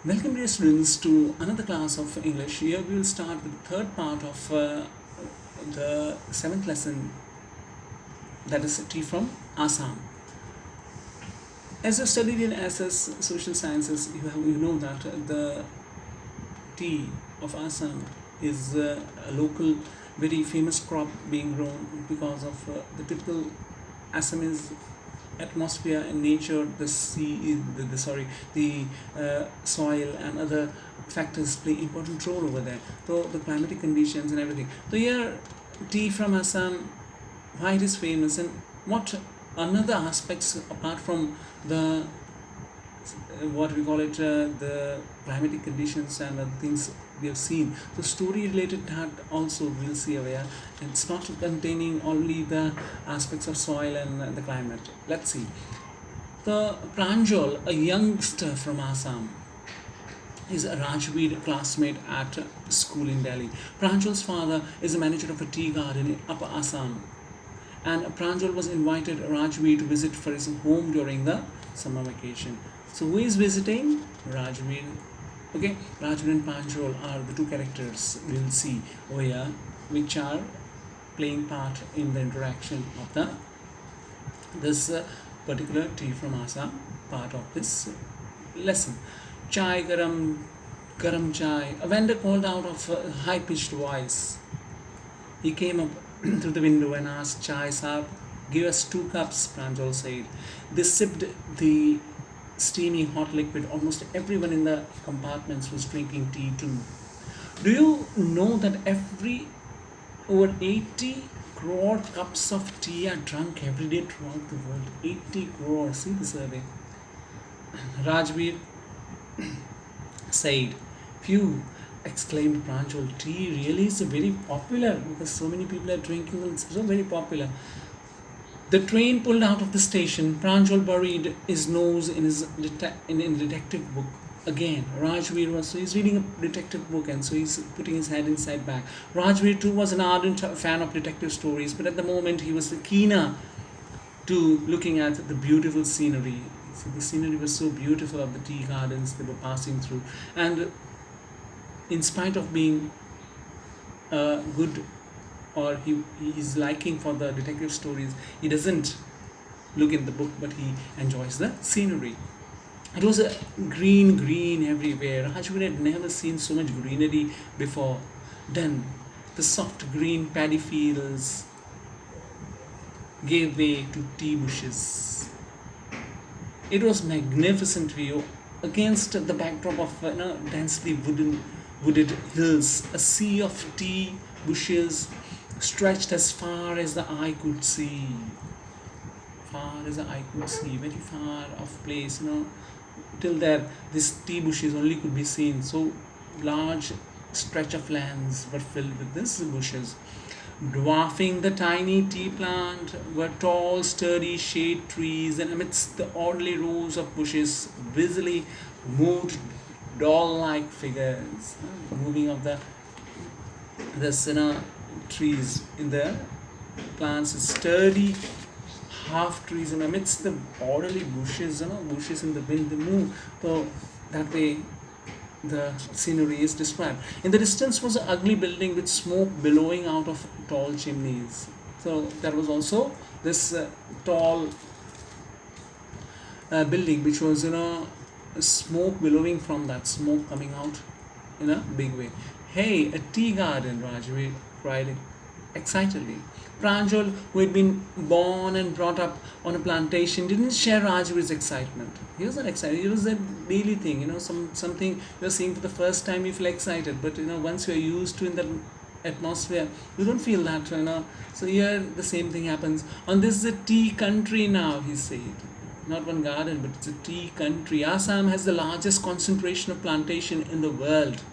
Welcome dear students to another class of English. Here we will start with the third part of the seventh lesson, that is tea from Assam. As you studied in SS Social Sciences, you know that the tea of Assam is a local, very famous crop being grown because of the typical Assamese atmosphere and nature, the sea, the soil and other factors play important role over there. So the climatic conditions and everything. So here, tea from Assam, why it is famous and what another aspects apart from the what we call it the climatic conditions and other things we have seen. So story related that also we'll see over here. It's not containing only the aspects of soil and the climate. Let's see. The Pranjal, a youngster from Assam, is a Rajveer classmate at school in Delhi. Pranjal's father is a manager of a tea garden in Upper Assam, and Pranjal was invited Rajveer to visit for his home during the summer vacation. So who is visiting? Rajveer. Okay, Rajveer and Pranjal are the two characters we will see over here, which are playing part in the interaction of the this particular tea from Assam part of this lesson. Chai garam chai. A vendor called out of a high-pitched voice. He came up through the window and asked, "Chai, sahab, give us 2 cups," Pranjal said. They sipped the steamy hot liquid. Almost everyone in the compartments was drinking tea too. Do you know that over 80 crore cups of tea are drunk every day throughout the world? 80 crore. See the survey. Rajveer said. Phew, exclaimed Pranjal. Tea really is very popular because so many people are drinking it. It's so very popular. The train pulled out of the station. Pranjal buried his nose in his detective book. Again, Rajveer was, so he's reading a detective book and so he's putting his head inside back. Rajveer too was an ardent fan of detective stories, but at the moment he was keener to looking at the beautiful scenery. So the scenery was so beautiful of the tea gardens they were passing through, and in spite of being good or his liking for the detective stories, he doesn't look in the book but he enjoys the scenery. It was a green everywhere. Rajveer had never seen so much greenery before. Then the soft green paddy fields gave way to tea bushes. It was magnificent view against the backdrop of densely wooded hills. A sea of tea bushes stretched as far as the eye could see. Very far off place, till there these tea bushes only could be seen. So large stretch of lands were filled with these bushes. Dwarfing the tiny tea plant were tall, sturdy shade trees, and amidst the orderly rows of bushes, busily moved doll-like figures, moving of the trees in the plants, sturdy half trees, and amidst the orderly bushes, bushes in the wind, they move. So that way the scenery is described. In the distance was an ugly building with smoke billowing out of tall chimneys. So there was also this tall building which was smoke billowing from that, smoke coming out in a big way. Hey, a tea garden, Rajveer cried excitedly. Pranjal, who had been born and brought up on a plantation, didn't share Rajveer's excitement. He was not excited. It was a daily thing, something you're seeing for the first time, you feel excited. But once you're used to in that atmosphere, you don't feel that. So here the same thing happens. And this is a tea country now, he said. Not one garden, but it's a tea country. Assam has the largest concentration of plantation in the world.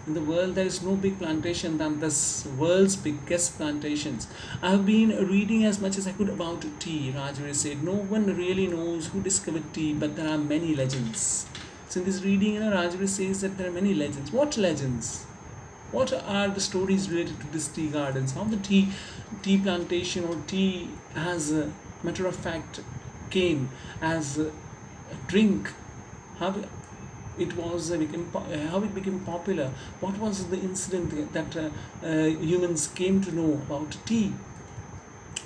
In the world, there is no big plantation than this world's biggest plantations. I have been reading as much as I could about tea, Rajveer said. No one really knows who discovered tea, but there are many legends. So in this reading, Rajveer says that there are many legends. What legends? What are the stories related to this tea gardens? How the tea plantation or tea, as a matter of fact, came as a drink? How it was how it became popular. What was the incident that humans came to know about tea?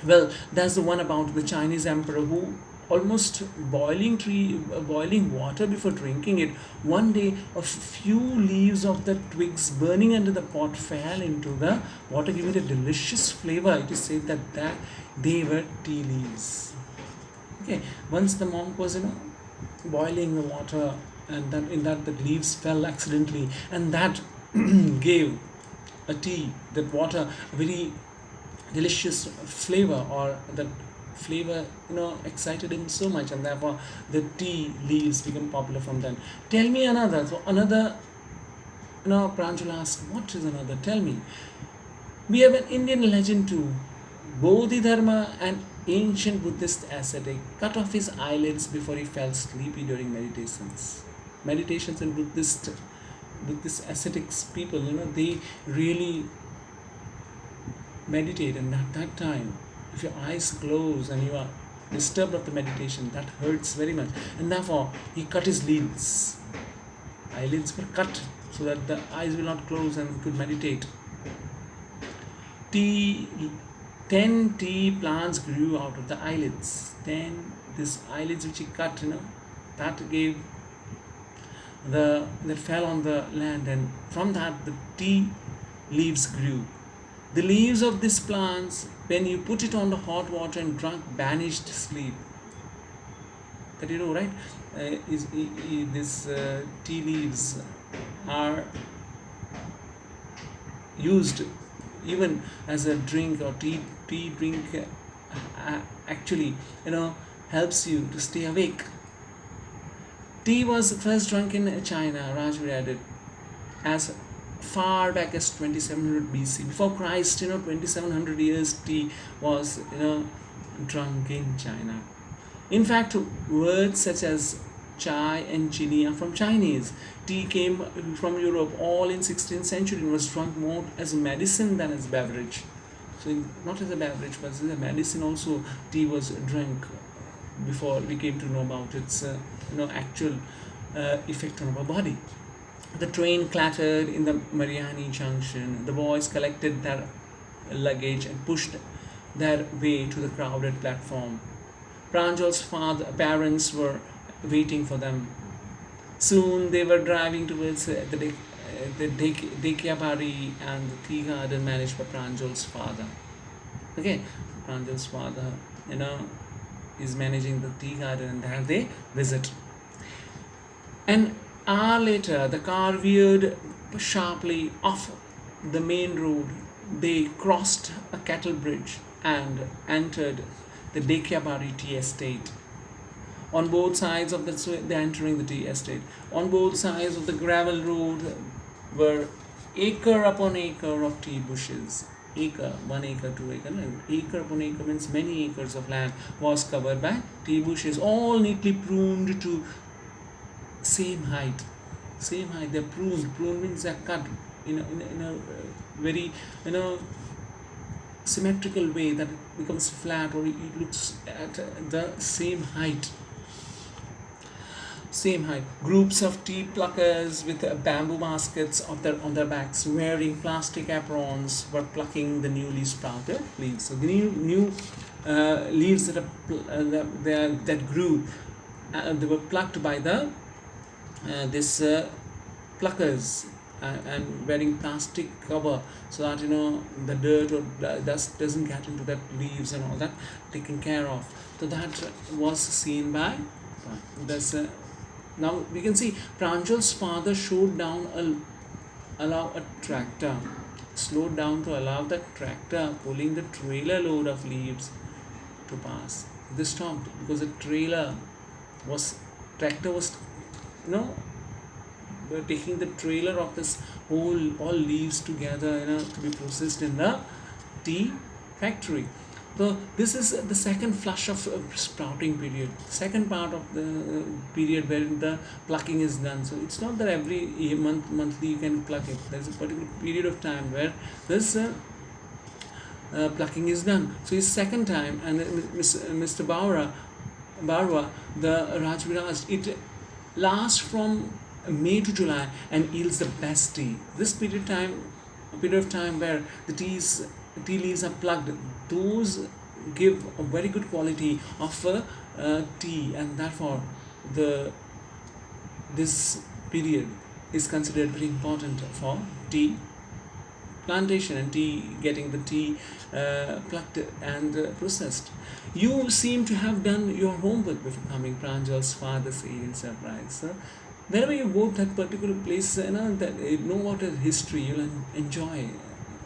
Well, that's the one about the Chinese emperor who almost boiling water before drinking it. One day, a few leaves of the twigs burning under the pot fell into the water, giving it a delicious flavor. It is said that they were tea leaves. Okay, once the monk was boiling the water, and that in that the leaves fell accidentally, and that gave a tea, that water, a very delicious flavor, or that flavor excited him so much, and therefore the tea leaves become popular from then. Tell me another. So another, Pranjal asked, what is another? Tell me. We have an Indian legend too. Bodhidharma, an ancient Buddhist ascetic, cut off his eyelids before he fell sleepy during meditations. Meditations and Buddhist ascetics people, they really meditate, and at that time, if your eyes close and you are disturbed of the meditation, that hurts very much, and therefore he cut his eyelids were cut so that the eyes will not close and he could meditate. tea 10 tea plants grew out of the eyelids. 10 these eyelids which he cut, that gave that fell on the land, and from that the tea leaves grew. The leaves of these plants, when you put it on the hot water and drunk, banished sleep. That right? This tea leaves are used even as a drink, or tea drink actually helps you to stay awake. Tea was first drunk in China, Rajvir added, as far back as 2700 BC. Before Christ, 2700 years tea was drunk in China. In fact, words such as chai and chini are from Chinese. Tea came from Europe all in 16th century and was drunk more as medicine than as beverage. So not as a beverage, but as a medicine also. Tea was drunk before we came to know about its actual effect on our body. The train clattered in the Mariani Junction. The boys collected their luggage and pushed their way to the crowded platform. Pranjal's parents were waiting for them. Soon they were driving towards the Dekyabari and the tea garden managed by Pranjal's father. Okay, Pranjal's father, is managing the tea garden, and there they visit. An hour later, the car veered sharply off the main road. They crossed a cattle bridge and entered the Dekyabari tea estate. On both sides of they're entering the tea estate. On both sides of the gravel road were acre upon acre of tea bushes. Acre, 1 acre, 2 acre, and acre upon acre means many acres of land was covered by tea bushes, all neatly pruned to same height. They're pruned. Pruned means they're cut in a very symmetrical way that it becomes flat, or it looks at the same height. Groups of tea pluckers with bamboo baskets on their backs, wearing plastic aprons, were plucking the newly sprouted leaves. So the new leaves that grew, they were plucked by the pluckers, and wearing plastic cover so that the dirt or dust doesn't get into that leaves and all that, taken care of. So that was seen by this. Now we can see Pranjal's father slowed down to allow the tractor pulling the trailer load of leaves to pass. They stopped because the tractor was we're taking the trailer of this all leaves together to be processed in the tea factory. So this is the second flush of sprouting period, second part of the period where the plucking is done. So it's not that every monthly you can pluck it. There's a particular period of time where this plucking is done. So it's second time, and Mr. Barwa, the Rajvir asked, it lasts from May to July and yields the best tea. This period of time where the tea leaves are plucked, those give a very good quality of tea, and therefore the this period is considered very important for tea plantation and tea getting the tea plucked and processed. You seem to have done your homework before coming. Pranjal's father said in surprise. Wherever you go, that particular place, that you know what is history, you'll enjoy.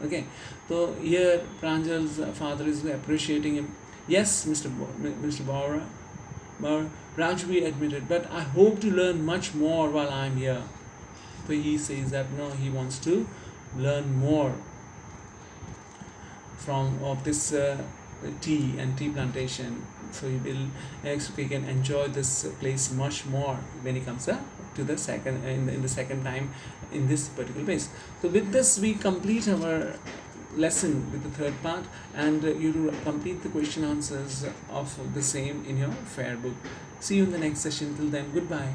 Okay, so here Pranjal's father is appreciating him. Yes, Mr. Bora, Rajvi admitted, but I hope to learn much more while I'm here. So he says that no, he wants to learn more from of this tea and tea plantation. So he can enjoy this place much more when he comes to the second in the second time in this particular place. So with this we complete our lesson with the third part, and you will complete the question answers of the same in your fair book. See you in the next session. Till then, goodbye.